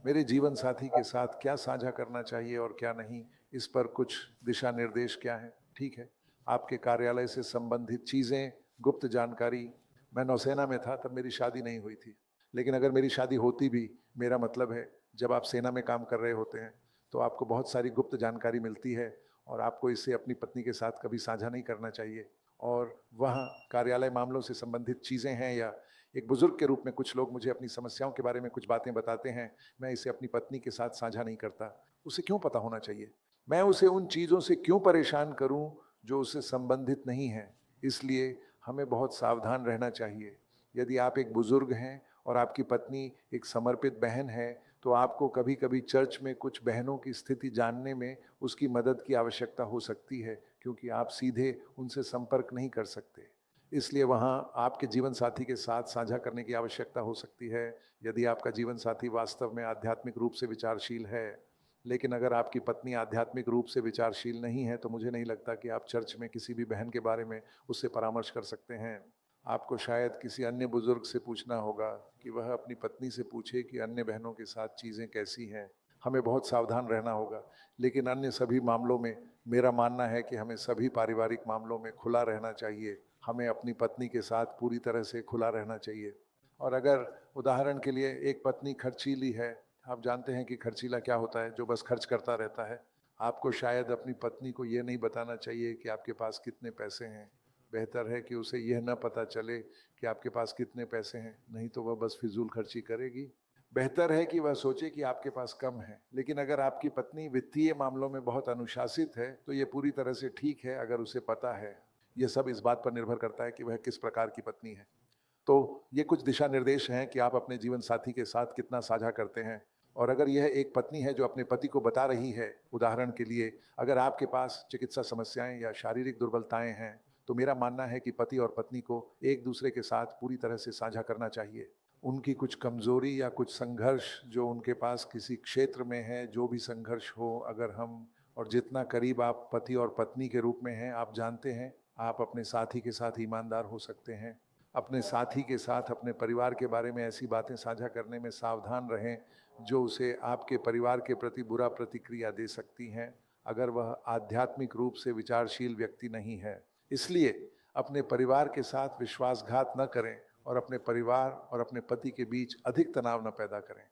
मेरे जीवन साथी के साथ क्या साझा करना चाहिए और क्या नहीं, इस पर कुछ दिशा निर्देश क्या हैं? ठीक है, आपके कार्यालय से संबंधित चीज़ें, गुप्त जानकारी। मैं नौसेना में था तब मेरी शादी नहीं हुई थी, लेकिन अगर मेरी शादी होती भी, मेरा मतलब है जब आप सेना में काम कर रहे होते हैं तो आपको बहुत सारी गुप्त जानकारी मिलती है और आपको इसे अपनी पत्नी के साथ कभी साझा नहीं करना चाहिए। और वहाँ कार्यालय मामलों से संबंधित चीज़ें हैं या एक बुजुर्ग के रूप में कुछ लोग मुझे अपनी समस्याओं के बारे में कुछ बातें बताते हैं, मैं इसे अपनी पत्नी के साथ साझा नहीं करता। उसे क्यों पता होना चाहिए? मैं उसे उन चीज़ों से क्यों परेशान करूँ जो उससे संबंधित नहीं हैं? इसलिए हमें बहुत सावधान रहना चाहिए। यदि आप एक बुजुर्ग हैं और आपकी पत्नी एक समर्पित बहन है, तो आपको कभी-कभी चर्च में कुछ बहनों की स्थिति जानने में उसकी मदद की आवश्यकता हो सकती है, क्योंकि आप सीधे उनसे संपर्क नहीं कर सकते। इसलिए वहाँ आपके जीवन साथी के साथ साझा करने की आवश्यकता हो सकती है, यदि आपका जीवन साथी वास्तव में आध्यात्मिक रूप से विचारशील है। लेकिन अगर आपकी पत्नी आध्यात्मिक रूप से विचारशील नहीं है, तो मुझे नहीं लगता कि आप चर्च में किसी भी बहन के बारे में उससे परामर्श कर सकते हैं। आपको शायद किसी अन्य बुजुर्ग से पूछना होगा कि वह अपनी पत्नी से पूछे कि अन्य बहनों के साथ चीज़ें कैसी हैं। हमें बहुत सावधान रहना होगा, लेकिन अन्य सभी मामलों में मेरा मानना है कि हमें सभी पारिवारिक मामलों में खुला रहना चाहिए। हमें अपनी पत्नी के साथ पूरी तरह से खुला रहना चाहिए। और अगर उदाहरण के लिए एक पत्नी खर्चीली है, आप जानते हैं कि खर्चीला क्या होता है, जो बस खर्च करता रहता है। आपको शायद अपनी पत्नी को ये नहीं बताना चाहिए कि आपके पास कितने पैसे हैं। बेहतर है कि उसे यह ना पता चले कि आपके पास कितने पैसे हैं, नहीं तो वह बस फिजूल खर्ची करेगी। बेहतर है कि वह सोचे कि आपके पास कम है। लेकिन अगर आपकी पत्नी वित्तीय मामलों में बहुत अनुशासित है, तो ये पूरी तरह से ठीक है अगर उसे पता है। ये सब इस बात पर निर्भर करता है कि वह किस प्रकार की पत्नी है। तो ये कुछ दिशा निर्देश हैं कि आप अपने जीवन साथी के साथ कितना साझा करते हैं। और अगर यह एक पत्नी है जो अपने पति को बता रही है, उदाहरण के लिए अगर आपके पास चिकित्सा समस्याएं या शारीरिक दुर्बलताएं हैं, तो मेरा मानना है कि पति और पत्नी को एक दूसरे के साथ पूरी तरह से साझा करना चाहिए। उनकी कुछ कमजोरी या कुछ संघर्ष जो उनके पास किसी क्षेत्र में है, जो भी संघर्ष हो, अगर हम और जितना करीब आप पति और पत्नी के रूप में हैं, आप जानते हैं, आप अपने साथी के साथ ईमानदार हो सकते हैं। अपने साथी के साथ अपने परिवार के बारे में ऐसी बातें साझा करने में सावधान रहें, जो उसे आपके परिवार के प्रति बुरा प्रतिक्रिया दे सकती हैं, अगर वह आध्यात्मिक रूप से विचारशील व्यक्ति नहीं है। इसलिए अपने परिवार के साथ विश्वासघात न करें और अपने परिवार और अपने पति के बीच अधिक तनाव न पैदा करें।